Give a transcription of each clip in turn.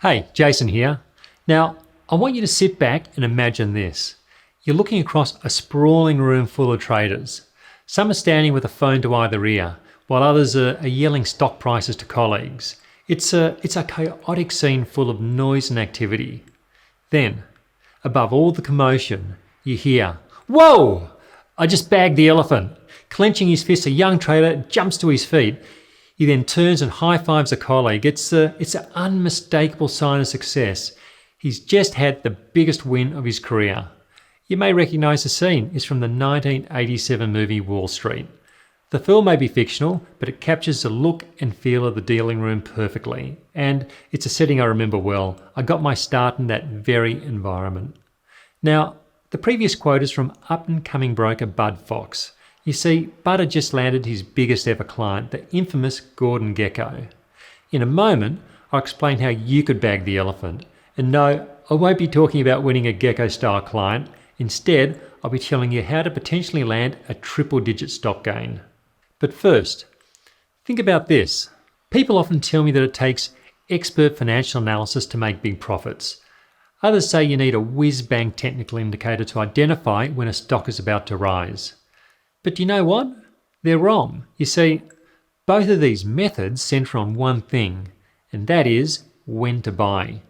Hey, Jason here. Now, I want you to sit back and imagine this. You're looking across a sprawling room full of traders. Some are standing with a phone to either ear, while others are yelling stock prices to colleagues. It's a chaotic scene full of noise and activity. Then, above all the commotion, you hear, "Whoa! I just bagged the elephant." Clenching his fist, a young trader jumps to his feet. He then turns and high-fives a colleague. It's an unmistakable sign of success. He's just had the biggest win of his career. You may recognise the scene. It's from the 1987 movie Wall Street. The film may be fictional, but it captures the look and feel of the dealing room perfectly. And it's a setting I remember well. I got my start in that very environment. Now, the previous quote is from up-and-coming broker Bud Fox. You see, Bud had just landed his biggest ever client, the infamous Gordon Gekko. In a moment, I'll explain how you could bag the elephant. And no, I won't be talking about winning a Gekko-style client. Instead, I'll be telling you how to potentially land a triple-digit stock gain. But first, think about this. People often tell me that it takes expert financial analysis to make big profits. Others say you need a whiz-bang technical indicator to identify when a stock is about to rise. But you know what? They're wrong. You see, both of these methods centre on one thing, and that is when to buy.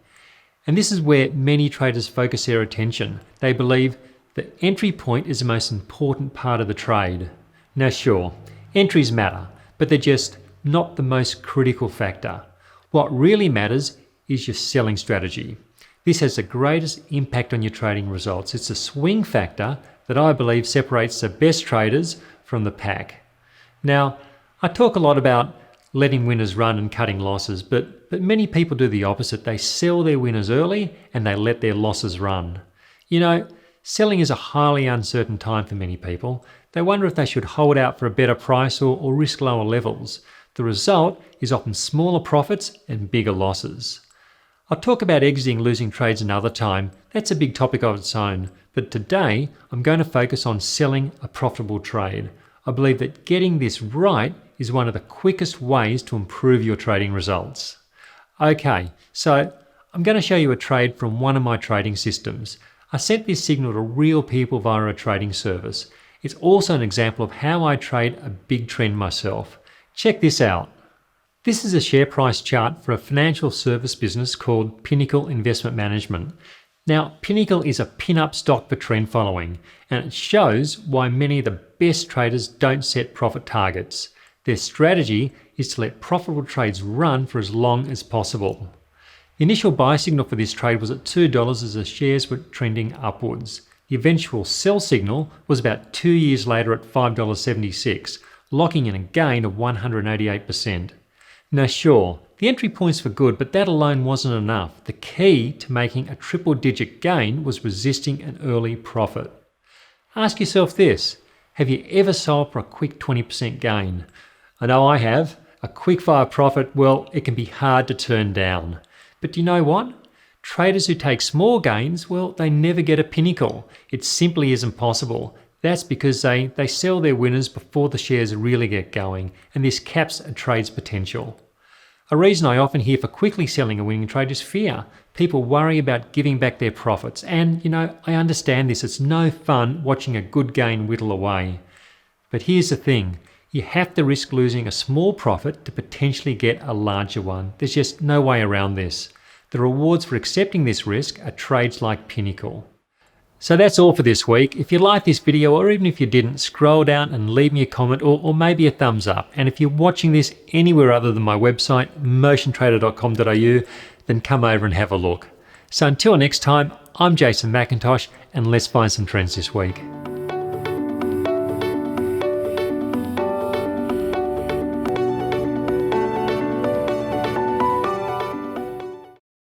And this is where many traders focus their attention. They believe the entry point is the most important part of the trade. Now sure, entries matter, but they're just not the most critical factor. What really matters is your selling strategy. This has the greatest impact on your trading results. It's a swing factor that I believe separates the best traders from the pack. Now, I talk a lot about letting winners run and cutting losses, but many people do the opposite. They sell their winners early and they let their losses run. You know, selling is a highly uncertain time for many people. They wonder if they should hold out for a better price or risk lower levels. The result is often smaller profits and bigger losses. I'll talk about exiting losing trades another time. That's a big topic of its own. But today, I'm going to focus on selling a profitable trade. I believe that getting this right is one of the quickest ways to improve your trading results. Okay, so I'm going to show you a trade from one of my trading systems. I sent this signal to real people via a trading service. It's also an example of how I trade a big trend myself. Check this out. This is a share price chart for a financial service business called Pinnacle Investment Management. Now, Pinnacle is a pin-up stock for trend following, and it shows why many of the best traders don't set profit targets. Their strategy is to let profitable trades run for as long as possible. The initial buy signal for this trade was at $2 as the shares were trending upwards. The eventual sell signal was about 2 years later at $5.76, locking in a gain of 188%. Now sure, the entry points were good, but that alone wasn't enough. The key to making a triple-digit gain was resisting an early profit. Ask yourself this, have you ever sold for a quick 20% gain? I know I have. A quick-fire profit, well, it can be hard to turn down. But you know what? Traders who take small gains, well, they never get a pinnacle. It simply isn't possible. That's because they sell their winners before the shares really get going, and this caps a trade's potential. A reason I often hear for quickly selling a winning trade is fear. People worry about giving back their profits, and I understand this. It's no fun watching a good gain whittle away. But here's the thing. You have to risk losing a small profit to potentially get a larger one. There's just no way around this. The rewards for accepting this risk are trades like Pinnacle. So that's all for this week. If you liked this video, or even if you didn't, scroll down and leave me a comment or maybe a thumbs up. And if you're watching this anywhere other than my website, motiontrader.com.au, then come over and have a look. So until next time, I'm Jason McIntosh, and let's find some trends this week.